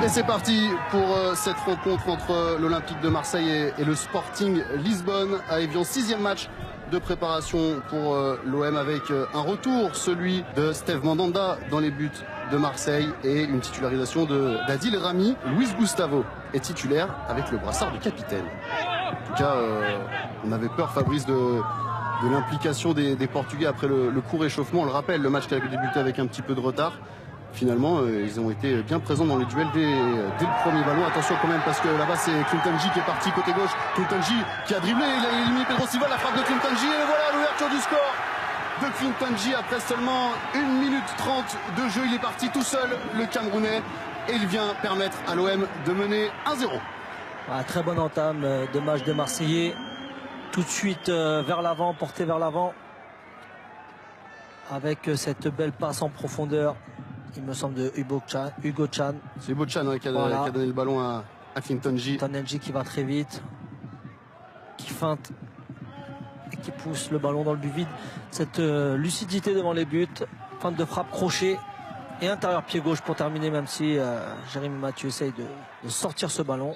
Et c'est parti pour cette rencontre entre l'Olympique de Marseille et le Sporting Lisbonne à Évian. 6e match de préparation pour l'OM avec un retour, celui de Steve Mandanda dans les buts de Marseille et une titularisation d'Adil Rami. Luis Gustavo est titulaire avec le brassard de capitaine. En tout cas, on avait peur, Fabrice, de l'implication des Portugais après le court échauffement. On le rappelle, le match qui a débuté avec un petit peu de retard. Finalement, ils ont été bien présents dans les duels dès le premier ballon. Attention quand même, parce que là-bas, c'est Clinton-J qui est parti côté gauche. Clinton-J qui a dribblé, il a éliminé Pedro Silva, la frappe de Clinton-J. Et voilà l'ouverture du score de Clinton-J. Après seulement 1 minute 30 de jeu, il est parti tout seul, le Camerounais. Et il vient permettre à l'OM de mener 1-0. Très bonne entame de match des Marseillais. Tout de suite vers l'avant, porté vers l'avant. Avec cette belle passe en profondeur. Il me semble de Hugo Chan. C'est Hugo Chan qui a donné le ballon à Clinton-J. Clinton-J qui va très vite, qui feinte et qui pousse le ballon dans le but vide. Cette lucidité devant les buts, feinte de frappe, crochet et intérieur pied gauche pour terminer, même si Jérémy Mathieu essaye de sortir ce ballon.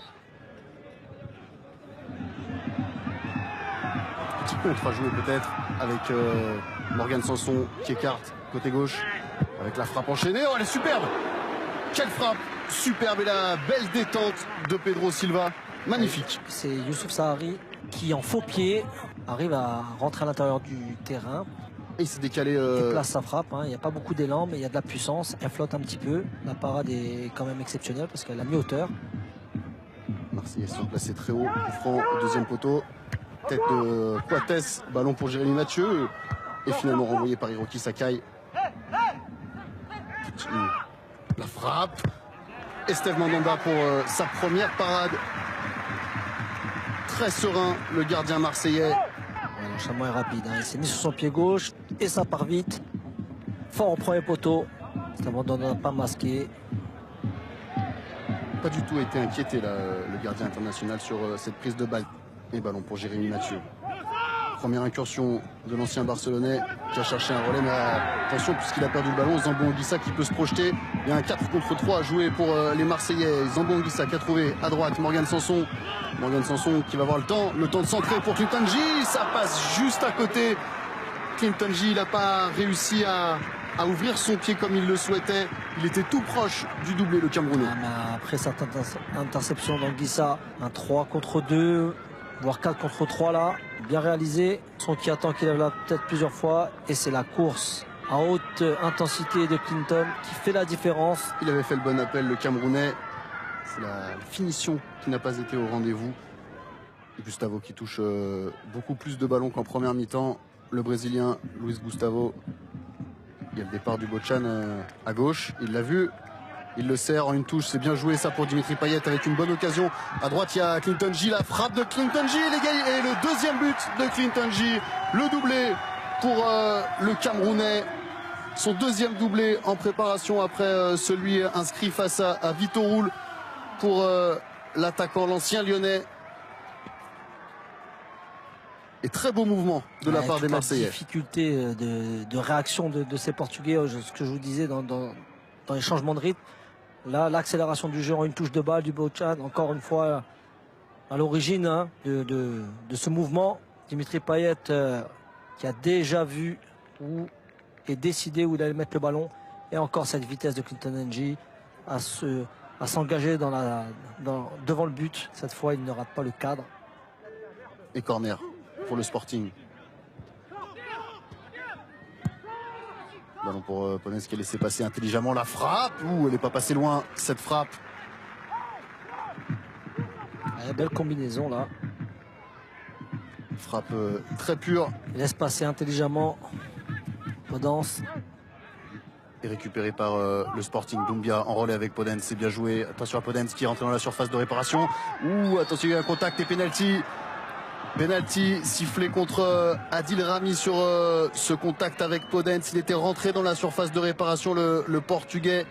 Petit contre à jouer peut-être avec Morgan Sanson qui écarte côté gauche. Avec la frappe enchaînée, oh elle est superbe! Quelle frappe! Superbe, et la belle détente de Pedro Silva. Magnifique. C'est Youssouf Saari qui, en faux pied, arrive à rentrer à l'intérieur du terrain. Et il s'est décalé. Il place sa frappe, il n'y a pas beaucoup d'élan, mais il y a de la puissance. Elle flotte un petit peu. La parade est quand même exceptionnelle parce qu'elle a mis hauteur. Marseillais sont placés très haut. Coup franc au deuxième poteau. Tête de Coates, ballon pour Jérémy Mathieu. Et finalement renvoyé par Hiroki Sakai. La frappe. Et Steve Mandanda pour sa première parade. Très serein, le gardien marseillais. L'enchaînement est rapide. Il s'est mis sur son pied gauche et ça part vite. Fort au premier poteau. Steve Mandanda n'a pas masqué. Pas du tout été inquiété là, le gardien international sur cette prise de balle. Et ballon pour Jérémy Mathieu. Première incursion de l'ancien Barcelonais qui a cherché un relais, mais attention puisqu'il a perdu le ballon. Zambo Anguissa qui peut se projeter. Il y a un 4 contre 3 à jouer pour les Marseillais. Zambo Anguissa qui a trouvé à droite Morgan Sanson. Morgan Sanson qui va avoir le temps de centrer pour Clinton-J. Ça passe juste à côté. Clinton-J, il n'a pas réussi à ouvrir son pied comme il le souhaitait. Il était tout proche du doublé, le Camerounais. Après cette interception d'Anguissa, un 3 contre 2, voire 4 contre 3 là, bien réalisé. Son qui attend qu'il lève la tête plusieurs fois. Et c'est la course à haute intensité de Clinton qui fait la différence. Il avait fait le bon appel, le Camerounais. C'est la finition qui n'a pas été au rendez-vous. Et Gustavo qui touche beaucoup plus de ballons qu'en première mi-temps. Le Brésilien Luis Gustavo. Il y a le départ du Bochan à gauche. Il l'a vu. Il le serre en une touche. C'est bien joué ça pour Dimitri Payet avec une bonne occasion. À droite, il y a Clinton-J. La frappe de Clinton-J. Et le deuxième but de Clinton-J. Le doublé pour le Camerounais. Son deuxième doublé en préparation après celui inscrit face à Vito Roule pour l'attaquant, l'ancien lyonnais. Et très beau mouvement de la part des Marseillais. La difficulté de réaction de ces Portugais, ce que je vous disais dans les changements de rythme. Là, l'accélération du jeu en une touche de balle du Bochan, encore une fois à l'origine de ce mouvement. Dimitri Payet qui a déjà vu où et décidé où il allait mettre le ballon. Et encore cette vitesse de Clinton-J à s'engager devant le but. Cette fois, il ne rate pas le cadre. Et corner pour le Sporting. Ballon pour Ponès qui a laissé passer intelligemment la frappe. Ouh, elle n'est pas passée loin, cette frappe. Belle combinaison là. Frappe très pure. Il laisse passer intelligemment Podence. Et récupéré par le Sporting. Doumbia en relais avec Podence, c'est bien joué. Attention à Podence qui est rentré dans la surface de réparation. Ouh, attention, il y a un contact et penalty. Penalty sifflé contre Adil Rami sur ce contact avec Podence. Il était rentré dans la surface de réparation, le Portugais.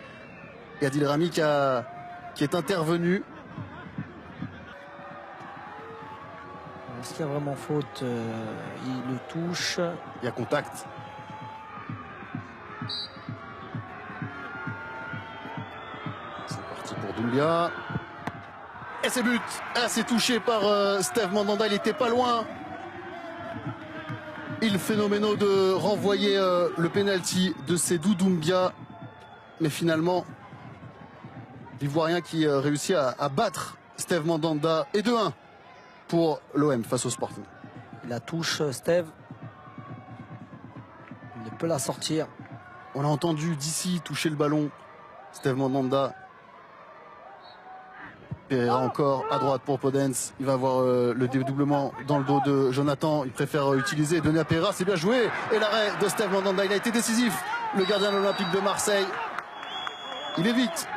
Et Adil Rami qui est intervenu. Est-ce qu'il y a vraiment faute? Il le touche. Il y a contact. C'est parti pour Doumbia. Et c'est but. Ah, c'est touché par Steve Mandanda, il était pas loin. Il phénoménal de renvoyer le penalty de Seydou Doumbia. Mais finalement, l'Ivoirien qui réussit à battre Steve Mandanda. Et 2-1 pour l'OM face au Sporting. La touche, Steve. Il ne peut la sortir. On l'a entendu d'ici toucher le ballon. Steve Mandanda. Pereira encore à droite pour Podence. Il va avoir le dédoublement dans le dos de Jonathan. Il préfère utiliser et donner à Pereira. C'est bien joué. Et l'arrêt de Steve Mandanda. Il a été décisif. Le gardien de l'Olympique de Marseille. Il évite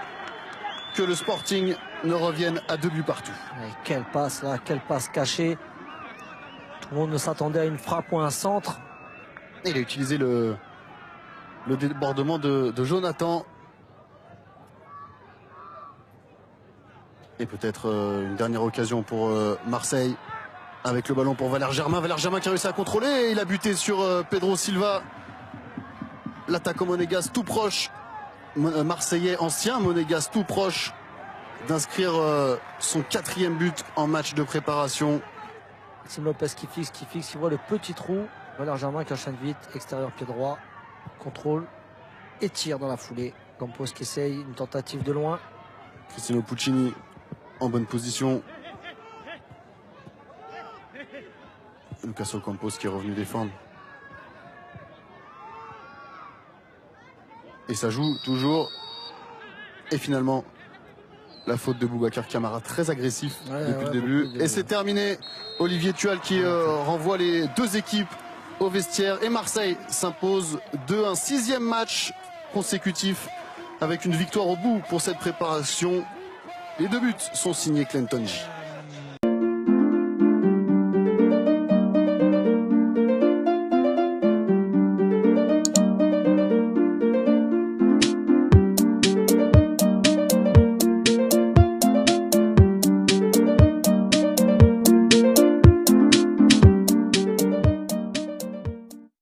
que le Sporting ne revienne à 2 buts partout. Et quelle passe là, quelle passe cachée. Tout le monde ne s'attendait à une frappe ou un centre. Et il a utilisé le débordement de Jonathan. Et peut-être une dernière occasion pour Marseille. Avec le ballon pour Valère Germain. Valère Germain qui a réussi à contrôler. Et il a buté sur Pedro Silva. L'attaquant monégasque tout proche. Marseillais ancien, monégasque tout proche d'inscrire son 4e but en match de préparation. Maxime Lopez qui fixe, il voit le petit trou. Valère Germain qui enchaîne vite, extérieur pied droit, contrôle et tire dans la foulée. Campos qui essaye une tentative de loin. Cristino Puccini en bonne position. Lucas Ocampos qui est revenu défendre. Et ça joue toujours. Et finalement, la faute de Boubacar Kamara, très agressif depuis le début. Et c'est terminé. Olivier Thual qui renvoie les 2 équipes au vestiaire. Et Marseille s'impose 2-1. 6e match consécutif avec une victoire au bout pour cette préparation. Les 2 buts sont signés Clenton J.